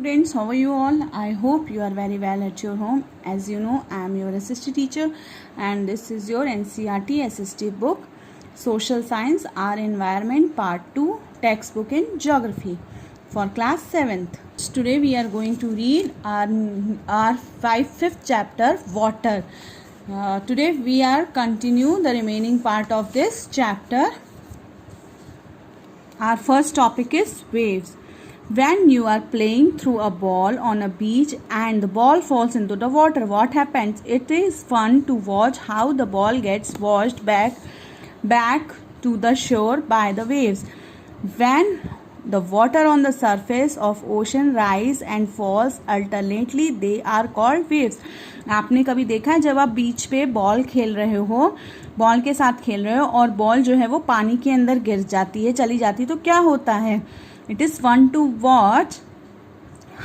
Students, how are you all? I hope you are very well at your home. As you know, I am your assistant teacher and this is your NCERT assistive book, Social Science, Our Environment Part 2, textbook in Geography for class 7th. Today we are going to read our fifth chapter, Water. Today we are continue the remaining part of this chapter. Our first topic is waves. When you are playing through a ball on a beach and the ball falls into the water, what happens? It is fun to watch how the ball gets washed back to the shore by the waves. When the water on the surface of ocean rise and falls alternately, they are called waves. आपने कभी देखा है जब आप बीच पे ball खेल रहे हो, बॉल के साथ खेल रहे हो और बॉल जो है वो पानी के अंदर गिर जाती है, चली जाती है, तो क्या होता है? It is fun to watch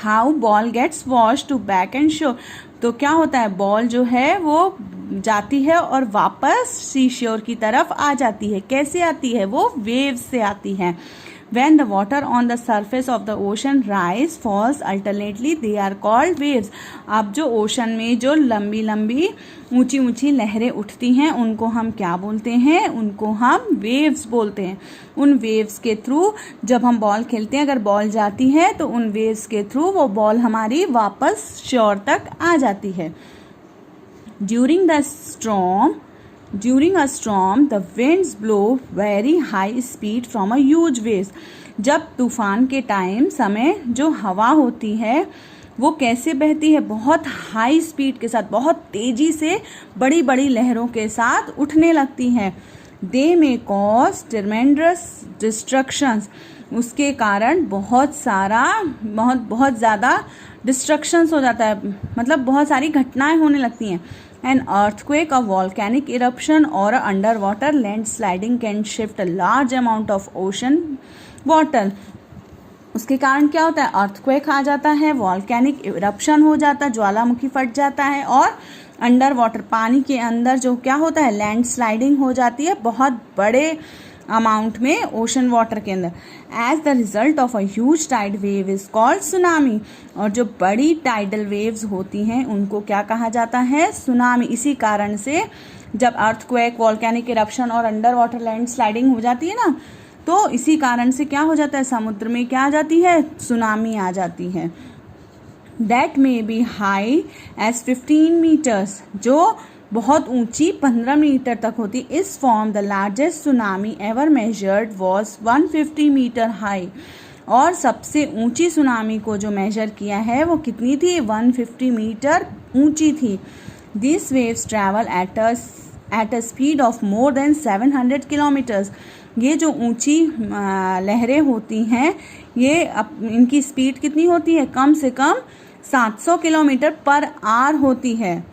how ball gets washed to back and shore. तो क्या होता है? बॉल जो है वो जाती है और वापस सी श्योर की तरफ आ जाती है. कैसे आती है? वो वेव्स से आती है. When the water on the surface of the ocean rise, falls alternately, they are called waves. अब जो ओशन में जो लंबी लंबी ऊंची ऊंची लहरें उठती हैं उनको हम क्या बोलते हैं? उनको हम वेव्स बोलते हैं. उन वेव्स के थ्रू जब हम बॉल खेलते हैं, अगर बॉल जाती है तो उन वेव्स के थ्रू वो बॉल हमारी वापस शोर तक आ जाती है. During a storm, the winds blow very high speed from a huge waves. जब तूफान के समय जो हवा होती है वो कैसे बहती है? बहुत हाई स्पीड के साथ, बहुत तेजी से बड़ी बड़ी लहरों के साथ उठने लगती हैं. They may cause tremendous destructions. उसके कारण बहुत ज़्यादा डिस्ट्रक्शंस हो जाता है, मतलब बहुत सारी घटनाएं होने लगती हैं. An earthquake, a volcanic eruption or a underwater landsliding can shift a large amount of ocean water. उसके कारण क्या होता है? अर्थक्वेक आ जाता है, वॉल्केनिक इरप्शन हो जाता है, ज्वालामुखी फट जाता है, और अंडर वाटर पानी के अंदर जो क्या होता है? लैंड स्लाइडिंग हो जाती है बहुत बड़े अमाउंट में ओशन वाटर के अंदर. As the result of a huge tide wave is called tsunami. और जो बड़ी टाइडल वेव्स होती हैं उनको क्या कहा जाता है? सुनामी. इसी कारण से जब अर्थक्वेक, वॉल्केनिक इरप्शन और अंडर वाटर लैंड स्लाइडिंग हो जाती है ना, तो इसी कारण से क्या हो जाता है? समुद्र में क्या आ जाती है? सुनामी आ जाती है. That may be high as 15 metres, जो बहुत ऊंची 15 मीटर तक होती. Is form the largest tsunami ever measured was 150 metre high. और सबसे ऊंची सुनामी को जो मेजर किया है वो कितनी थी? 150 मीटर ऊंची थी. This waves travel at a speed of more than 700 kilometres. ये जो ऊंची लहरें होती हैं ये इनकी स्पीड कितनी होती है? कम से कम 700 किलोमीटर पर आवर होती है.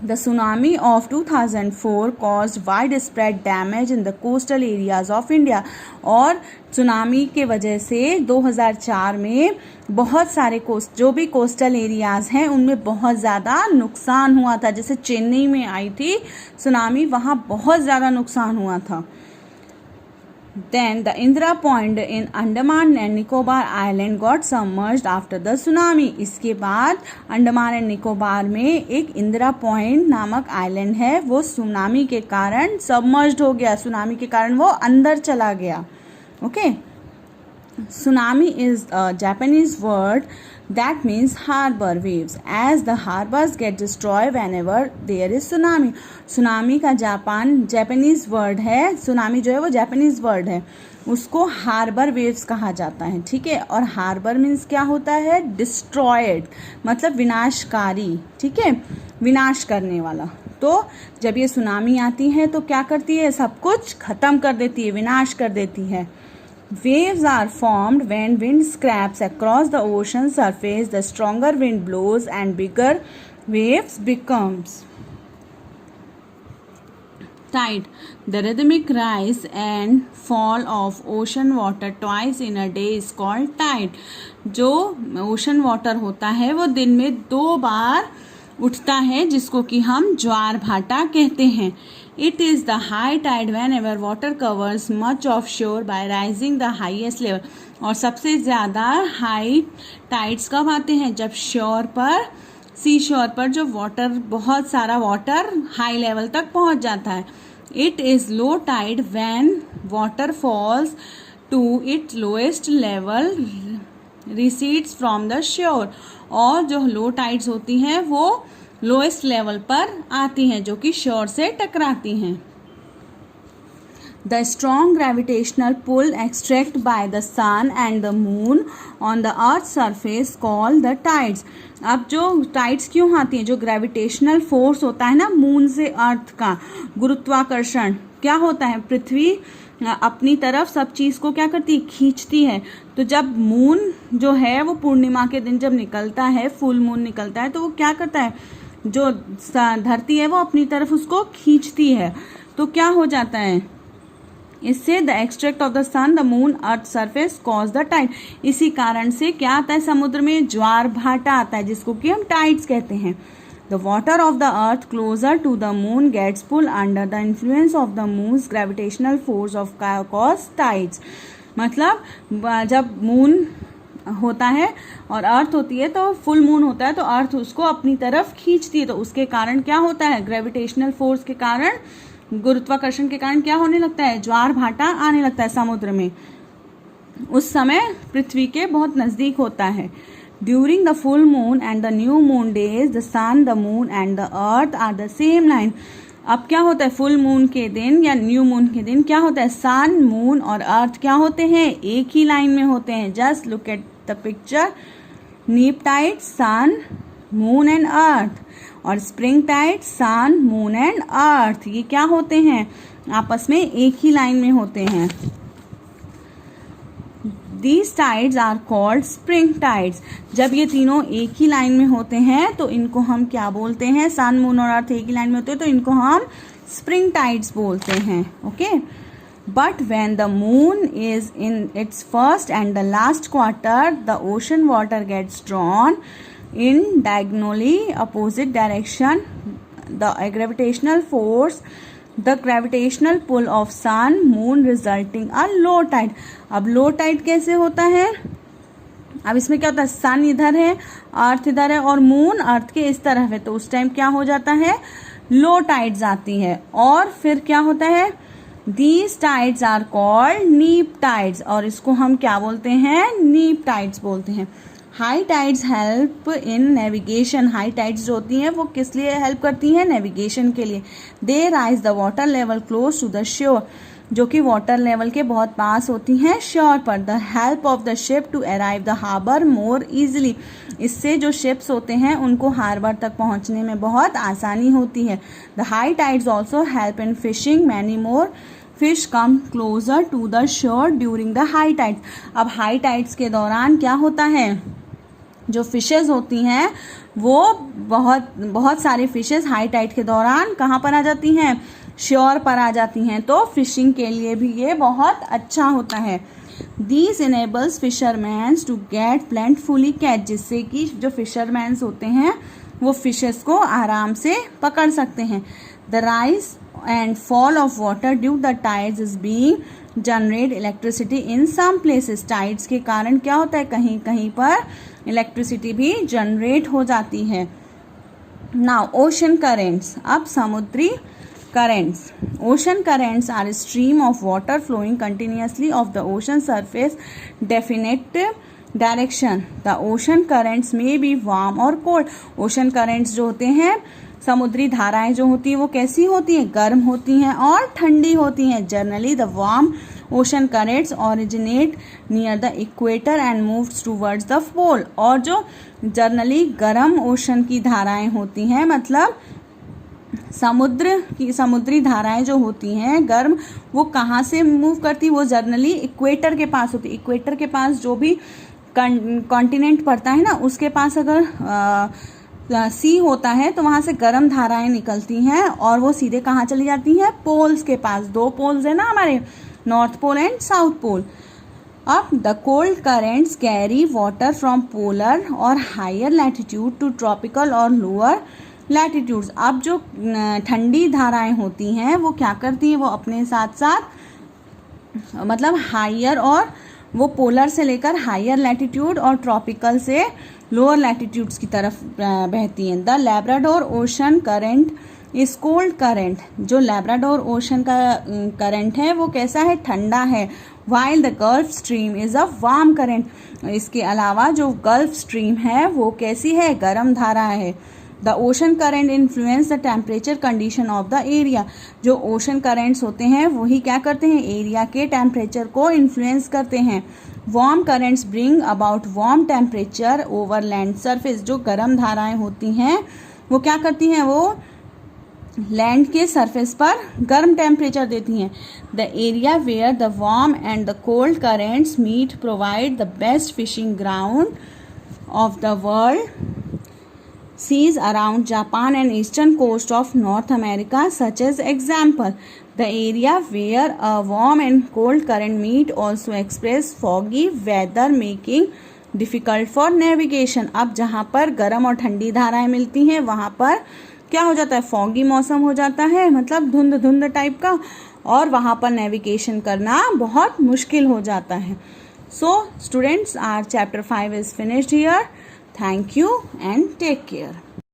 The tsunami of 2004 caused widespread damage in the coastal areas of India. और सुनामी के वजह से 2004 में बहुत सारे जो भी कोस्टल एरियाज हैं उनमें बहुत ज़्यादा नुकसान हुआ था. जैसे चेन्नई में आई थी सुनामी, वहाँ बहुत ज़्यादा नुकसान हुआ था. Then the Indira Point in Andaman and Nicobar Island got submerged after the tsunami. इसके बाद अंडमान एंड निकोबार में एक इंदिरा पॉइंट नामक आइलैंड है, वो सुनामी के कारण सबमर्ज्ड हो गया. सुनामी के कारण वो अंदर चला गया. Okay. Tsunami is a Japanese word that means harbor waves, as the harbors get destroyed whenever there is tsunami. Tsunami का जापानीज वर्ड है. सुनामी जो है वो जापानीज वर्ड है, उसको हार्बर वेव्स कहा जाता है. ठीक है. और हार्बर मीन्स क्या होता है? डिस्ट्रॉयड, मतलब विनाशकारी. ठीक है, विनाश करने वाला. तो जब ये सुनामी आती है तो क्या करती है? सब कुछ खत्म कर देती है, विनाश कर देती है. Waves are formed when wind scrapes across the ocean surface. The stronger wind blows and bigger waves becomes. Tide. The rhythmic rise and fall of ocean water twice in a day is called tide. जो ocean water होता है वो दिन में 2 बार उठता है, जिसको कि हम ज्वार भाटा कहते हैं. It is the high tide whenever water covers much of shore by rising the highest level. और सबसे ज़्यादा हाई टाइड्स कब आते हैं? जब शोर पर, सी शोर पर जो वाटर, बहुत सारा वाटर हाई लेवल तक पहुंच जाता है. It is low tide when water falls to its lowest level recedes from the shore. और जो लो टाइड्स होती हैं वो लोएस्ट लेवल पर आती हैं, जो कि शोर से टकराती हैं. The strong gravitational pull exerted by the sun and the moon on the earth's surface called the tides. अब जो टाइड्स क्यों आती हैं? जो ग्रेविटेशनल फोर्स होता है ना मून से अर्थ का, गुरुत्वाकर्षण, क्या होता है? पृथ्वी अपनी तरफ सब चीज़ को क्या करती है? खींचती है. तो जब मून जो है वो पूर्णिमा के दिन जब निकलता है, फुल मून निकलता है, तो वो क्या करता है? जो धरती है वो अपनी तरफ उसको खींचती है. तो क्या हो जाता है इससे? The extract of the sun, the moon, earth surface cause the tide. इसी कारण से क्या आता है? समुद्र में ज्वार भाटा आता है, जिसको कि हम टाइड्स कहते हैं. The water of the earth closer to the moon gets pull under the influence of the moon's gravitational force of cause tides. मतलब जब मून होता है और अर्थ होती है, तो फुल मून होता है, तो अर्थ उसको अपनी तरफ खींचती है. तो उसके कारण क्या होता है? ग्रेविटेशनल फोर्स के कारण, गुरुत्वाकर्षण के कारण क्या होने लगता है? ज्वार भाटा आने लगता है समुद्र में. उस समय पृथ्वी के बहुत नज़दीक होता है. During the full moon and the new moon days the sun, the moon and the earth are the same line. अब क्या होता है? फुल मून के दिन या न्यू मून के दिन क्या होता है? सन, मून और अर्थ क्या होते हैं? एक ही लाइन में होते हैं. Just look at the picture. Neap tide, sun, moon and earth. और spring tide, sun, moon and earth. ये क्या होते हैं? आपस में एक ही लाइन में होते हैं. These tides are called spring tides. जब ये तीनों एक ही लाइन में होते हैं तो इनको हम क्या बोलते हैं? सन, मून और अर्थ एक ही लाइन में होते हैं तो इनको हम स्प्रिंग टाइड्स बोलते हैं. Okay. But when the moon is in its first and the last quarter, the ocean water gets drawn in diagonally opposite direction. The gravitational force, the gravitational pull of sun, moon resulting a low tide. अब low tide कैसे होता है? अब इसमें क्या होता है? सन इधर है, अर्थ इधर है और मून अर्थ के इस तरफ है, तो उस टाइम क्या हो जाता है? लो टाइड्स आती है. और फिर क्या होता है? These tides are called neap tides. और इसको हम क्या बोलते हैं? नीप टाइड्स बोलते हैं. High tides help in navigation. High tides जो होती हैं वो किस लिए हेल्प करती हैं? नेविगेशन के लिए. They rise the water level close to the shore, जो कि वाटर लेवल के बहुत पास होती हैं शोर पर. The help of the ship to arrive the harbour more easily. इससे जो शिप्स होते हैं उनको हार्बर तक पहुंचने में बहुत आसानी होती है. The high tides also help in fishing. Many more fish come closer to the shore during the high tides. अब हाई टाइड्स के दौरान क्या होता है? जो फिशेस होती हैं वो बहुत सारी फिशेस हाई टाइड के दौरान कहाँ पर आ जाती हैं? शोर पर आ जाती हैं. तो फिशिंग के लिए भी ये बहुत अच्छा होता है. These enables fishermen to get plentifully catch, जिससे कि जो फिशरमैन्स होते हैं वो फिशेस को आराम से पकड़ सकते हैं. The rise and fall of water due to the tides is being generate electricity in some places. Tides के कारण क्या होता है? कहीं कहीं पर इलेक्ट्रिसिटी भी जनरेट हो जाती है. Now ocean currents. अब समुद्री currents. Ocean currents are a stream of water flowing continuously of the ocean surface definite direction. The ocean currents may be warm or cold. Ocean currents जो होते हैं, समुद्री धाराएं जो होती हैं वो कैसी होती हैं? गर्म होती हैं और ठंडी होती हैं. Generally the warm ocean currents originate near the equator and moves towards the pole. और जो जनरली गर्म ओशन की धाराएं होती हैं, मतलब समुद्री धाराएं जो होती हैं गर्म, वो कहाँ से मूव करती? वो जर्नली इक्वेटर के पास होती है. इक्वेटर के पास जो भी कॉन्टिनेंट पड़ता है ना, उसके पास अगर सी होता है तो वहाँ से गर्म धाराएं निकलती हैं और वो सीधे कहाँ चली जाती हैं? पोल्स के पास. 2 पोल्स है ना हमारे, north pole and south pole. अब the cold currents carry water from polar और हायर लैटिट्यूड टू ट्रॉपिकल और लोअर लैटिट्यूड्स. अब जो ठंडी धाराएं होती हैं वो क्या करती हैं? वो अपने साथ साथ मतलब हायर और वो पोलर से लेकर हायर लैटिट्यूड और ट्रॉपिकल से लोअर लैटिट्यूड्स की तरफ बहती हैं। The Labrador ocean current is cold current. जो लैब्राडोर ओशन का करंट है वो कैसा है, ठंडा है। While the gulf stream is a warm current. इसके अलावा जो गल्फ स्ट्रीम है वो कैसी है, गर्म धारा है। The ocean current influence the temperature condition of the area. जो ओशन करेंट्स होते हैं वही क्या करते हैं, एरिया के टेम्परेचर को इन्फ्लुएंस करते हैं। Warm currents bring about warm temperature over land surface. जो गर्म धाराएं होती हैं वो क्या करती हैं, वो लैंड के सरफेस पर गर्म टेम्परेचर देती हैं। The area where the warm and the cold currents meet provide the best fishing ground of the world. Seas around Japan and eastern coast of North America, such as example, the area where a warm and cold current meet also express foggy weather, making difficult for navigation. अब जहाँ पर गर्म और ठंडी धाराएं मिलती हैं वहाँ पर क्या हो जाता है, फॉगी मौसम हो जाता है, मतलब धुंध धुंध टाइप का, और वहाँ पर नेविगेशन करना बहुत मुश्किल हो जाता है। So students, our chapter 5 is finished here. Thank you and take care.